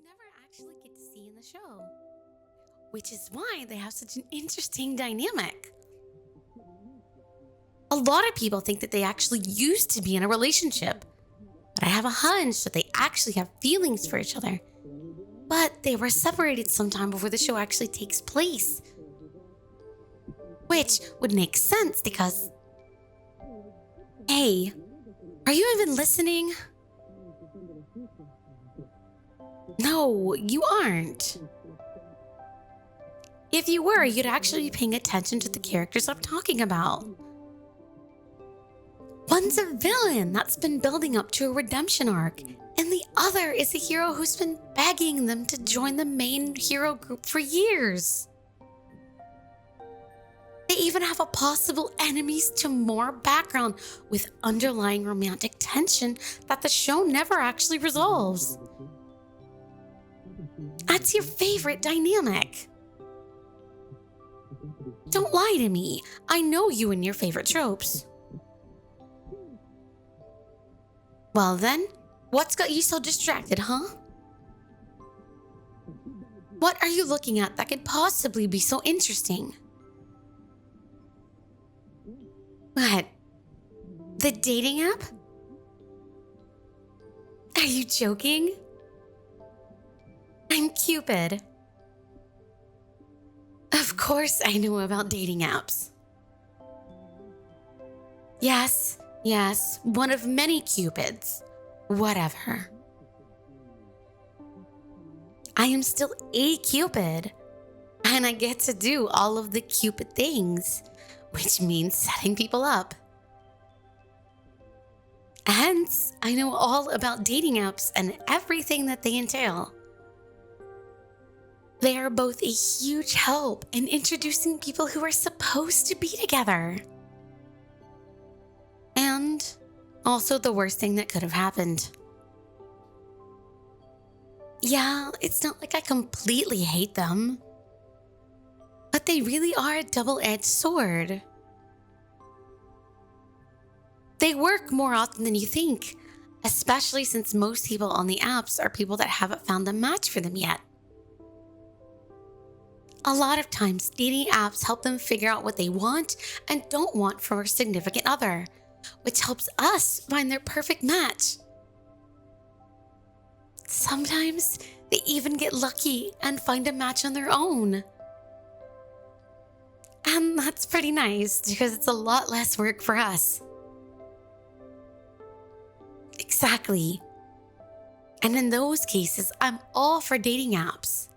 never actually get to see in the show, which is why they have such an interesting dynamic. A lot of people think that they actually used to be in a relationship, but I have a hunch that they actually have feelings for each other. But they were separated sometime before the show actually takes place, which would make sense because, hey, are you even listening? No, you aren't. If you were, you'd actually be paying attention to the characters I'm talking about. One's a villain that's been building up to a redemption arc, and the other is a hero who's been begging them to join the main hero group for years. They even have a possible enemies to more background with underlying romantic tension that the show never actually resolves. That's your favorite dynamic. Don't lie to me. I know you and your favorite tropes. Well then, what's got you so distracted, huh? What are you looking at that could possibly be so interesting? What? The dating app? Are you joking? I'm Cupid. Of course I know about dating apps. Yes, one of many Cupids. Whatever. I am still a Cupid, and I get to do all of the Cupid things, which means setting people up. Hence, I know all about dating apps and everything that they entail. They are both a huge help in introducing people who are supposed to be together. And also the worst thing that could have happened. Yeah, it's not like I completely hate them, but they really are a double-edged sword. They work more often than you think, especially since most people on the apps are people that haven't found a match for them yet. A lot of times, dating apps help them figure out what they want and don't want from a significant other, which helps us find their perfect match. Sometimes, they even get lucky and find a match on their own. And that's pretty nice because it's a lot less work for us. Exactly. And in those cases, I'm all for dating apps.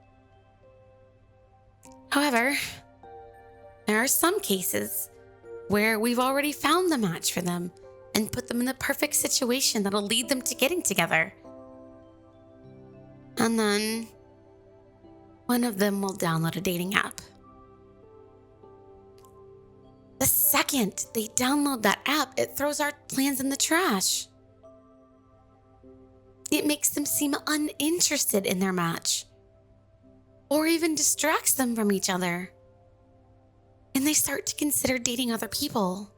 However, there are some cases where we've already found the match for them and put them in the perfect situation that'll lead them to getting together. And then one of them will download a dating app. The second they download that app, it throws our plans in the trash. It makes them seem uninterested in their match, or even distracts them from each other, and they start to consider dating other people.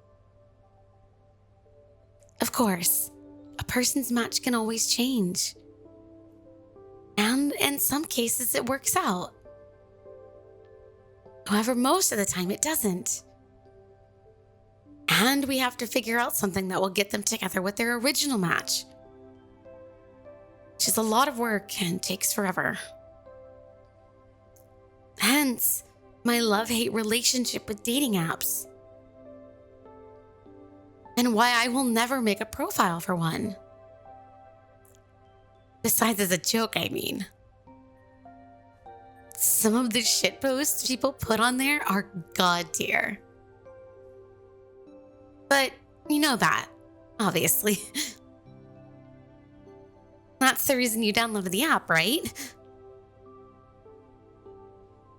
Of course, a person's match can always change, and in some cases it works out. However, most of the time it doesn't. And we have to figure out something that will get them together with their original match, which is a lot of work and takes forever. Hence, my love-hate relationship with dating apps. And why I will never make a profile for one. Besides as a joke, I mean. Some of the shit posts people put on there are god tier. But you know that, obviously. That's the reason you downloaded the app, right?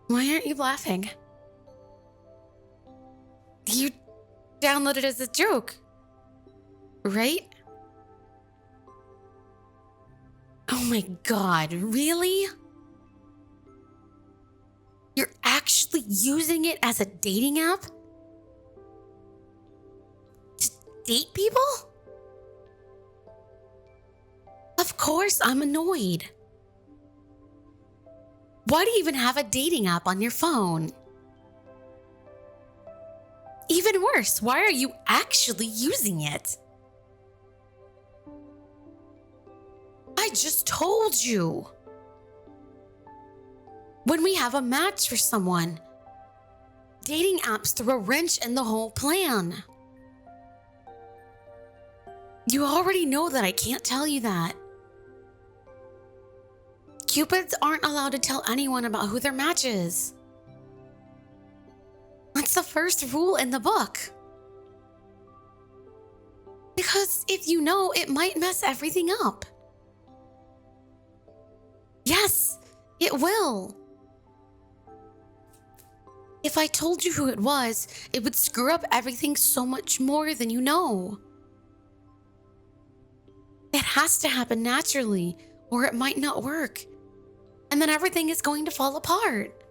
Why aren't you laughing? You downloaded it as a joke, right? Oh my god, really? You're actually using it as a dating app? To date people? Of course I'm annoyed. Why do you even have a dating app on your phone? Even worse, why are you actually using it? I just told you. When we have a match for someone, dating apps throw a wrench in the whole plan. You already know that I can't tell you that. Cupids aren't allowed to tell anyone about who their match is. That's the first rule in the book. Because if you know, it might mess everything up. Yes, it will. If I told you who it was, it would screw up everything so much more than you know. It has to happen naturally, or it might not work. And then everything is going to fall apart.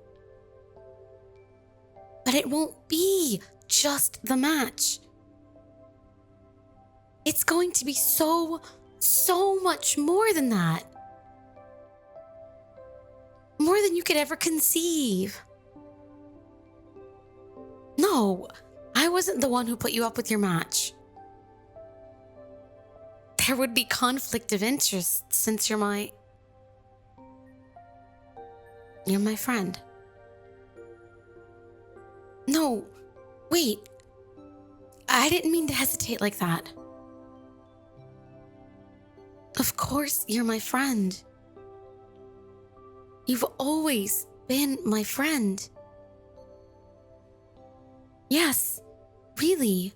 But it won't be just the match. It's going to be so much more than that. More than you could ever conceive. No, I wasn't the one who put you up with your match. There would be conflict of interest since you're my friend. No, wait. I didn't mean to hesitate like that. Of course, you're my friend. You've always been my friend. Yes, really.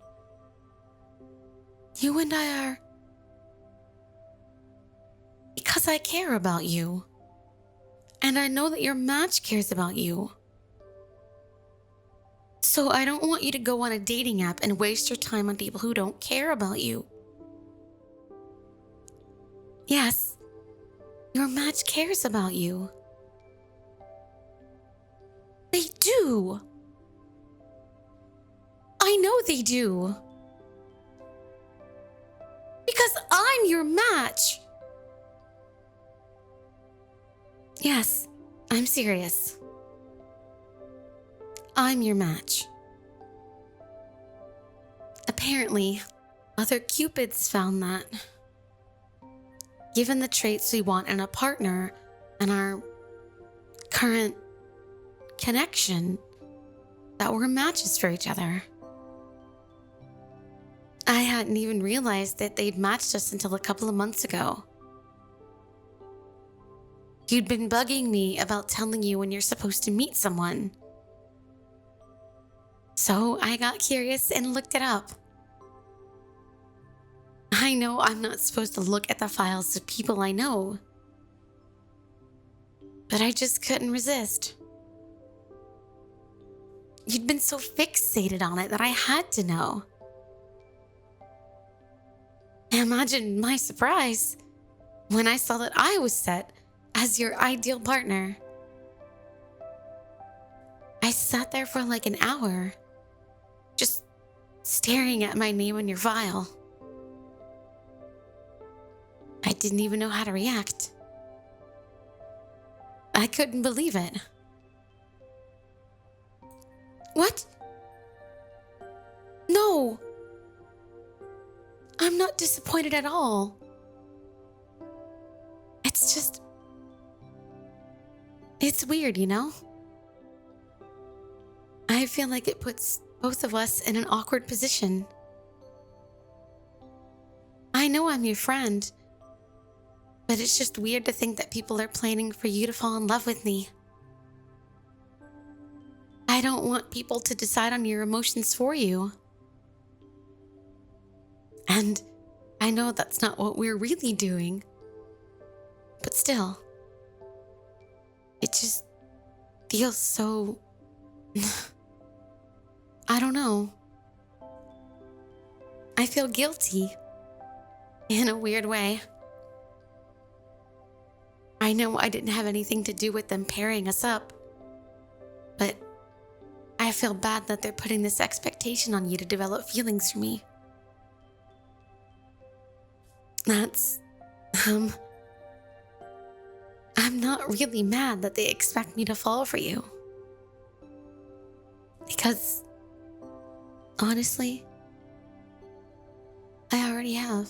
You and I are... Because I care about you. And I know that your match cares about you. So I don't want you to go on a dating app and waste your time on people who don't care about you. Yes, your match cares about you. They do. I know they do. Because I'm your match. Yes, I'm serious. I'm your match. Apparently, other Cupids found that, given the traits we want in a partner and our current connection, that we're matches for each other. I hadn't even realized that they'd matched us until a couple of months ago. You'd been bugging me about telling you when you're supposed to meet someone. So I got curious and looked it up. I know I'm not supposed to look at the files of people I know, but I just couldn't resist. You'd been so fixated on it that I had to know. Imagine my surprise when I saw that I was set as your ideal partner. I sat there for like an hour, just staring at my name in your file. I didn't even know how to react. I couldn't believe it. What? No. I'm not disappointed at all. It's just... It's weird, you know? I feel like it puts both of us in an awkward position. I know I'm your friend, but it's just weird to think that people are planning for you to fall in love with me. I don't want people to decide on your emotions for you. And I know that's not what we're really doing, but still, it just feels so... I don't know. I feel guilty in a weird way. I know I didn't have anything to do with them pairing us up, but I feel bad that they're putting this expectation on you to develop feelings for me. That's, I'm not really mad that they expect me to fall for you. Because, honestly, I already have.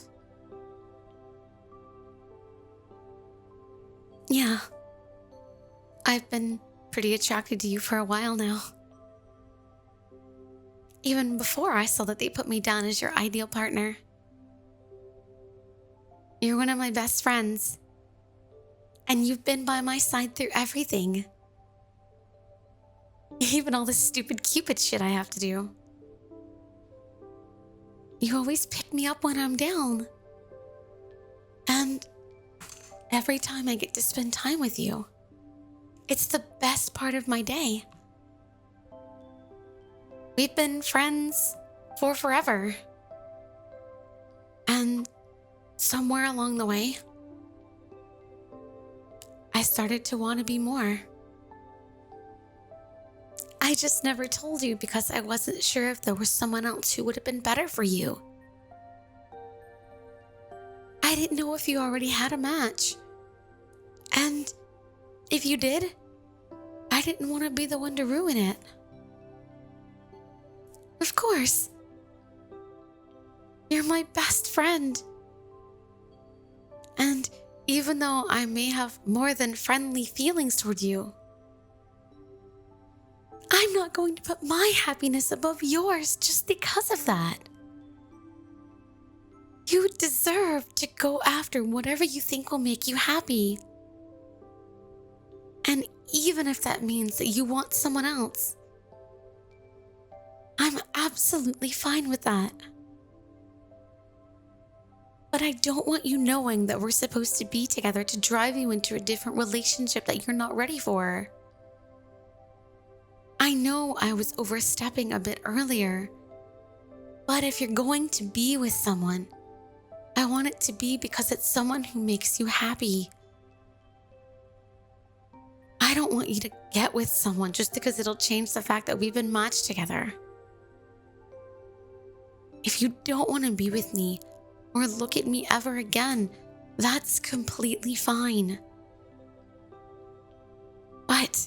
Yeah, I've been pretty attracted to you for a while now. Even before I saw that they put me down as your ideal partner. You're one of my best friends. And you've been by my side through everything. Even all the stupid Cupid shit I have to do. You always pick me up when I'm down. And every time I get to spend time with you, it's the best part of my day. We've been friends for forever. And somewhere along the way, I started to want to be more. I just never told you because I wasn't sure if there was someone else who would have been better for you. I didn't know if you already had a match. And if you did, I didn't want to be the one to ruin it. Of course. You're my best friend. And even though I may have more than friendly feelings toward you, I'm not going to put my happiness above yours just because of that. You deserve to go after whatever you think will make you happy. And even if that means that you want someone else, I'm absolutely fine with that. But I don't want you knowing that we're supposed to be together to drive you into a different relationship that you're not ready for. I know I was overstepping a bit earlier, but if you're going to be with someone, I want it to be because it's someone who makes you happy. I don't want you to get with someone just because it'll change the fact that we've been matched together. If you don't want to be with me or look at me ever again, that's completely fine. But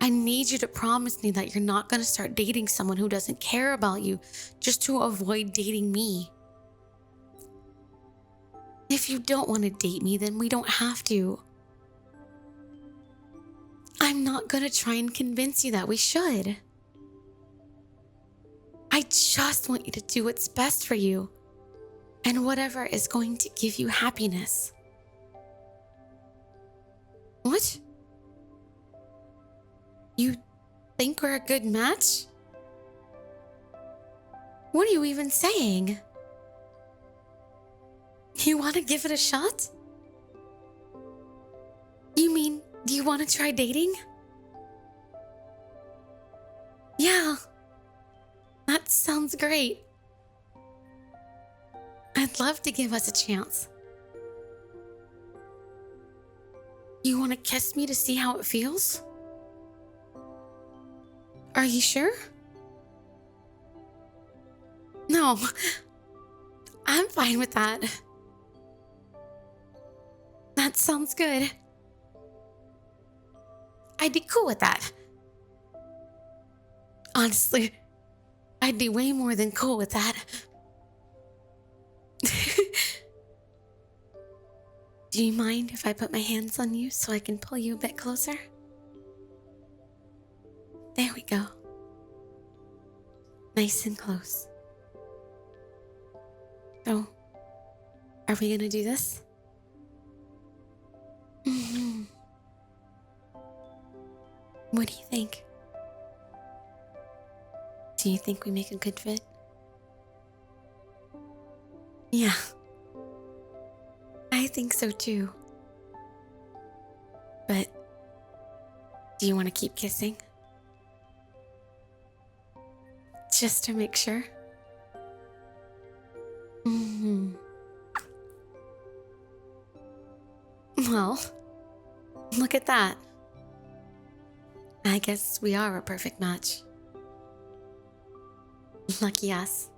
I need you to promise me that you're not going to start dating someone who doesn't care about you just to avoid dating me. If you don't want to date me, then we don't have to. I'm not going to try and convince you that we should. I just want you to do what's best for you and whatever is going to give you happiness. What? You think we're a good match? What are you even saying? You want to give it a shot? You mean, do you want to try dating? Yeah, that sounds great. I'd love to give us a chance. You want to kiss me to see how it feels? Are you sure? No, I'm fine with that. That sounds good. I'd be cool with that. Honestly, I'd be way more than cool with that. Do you mind if I put my hands on you so I can pull you a bit closer? There we go. Nice and close. So, are we gonna do this? Mm-hmm. What do you think? Do you think we make a good fit? Yeah. I think so too. But do you want to keep kissing? Just to make sure? Mm-hmm. Well, look at that. I guess we are a perfect match. Lucky us.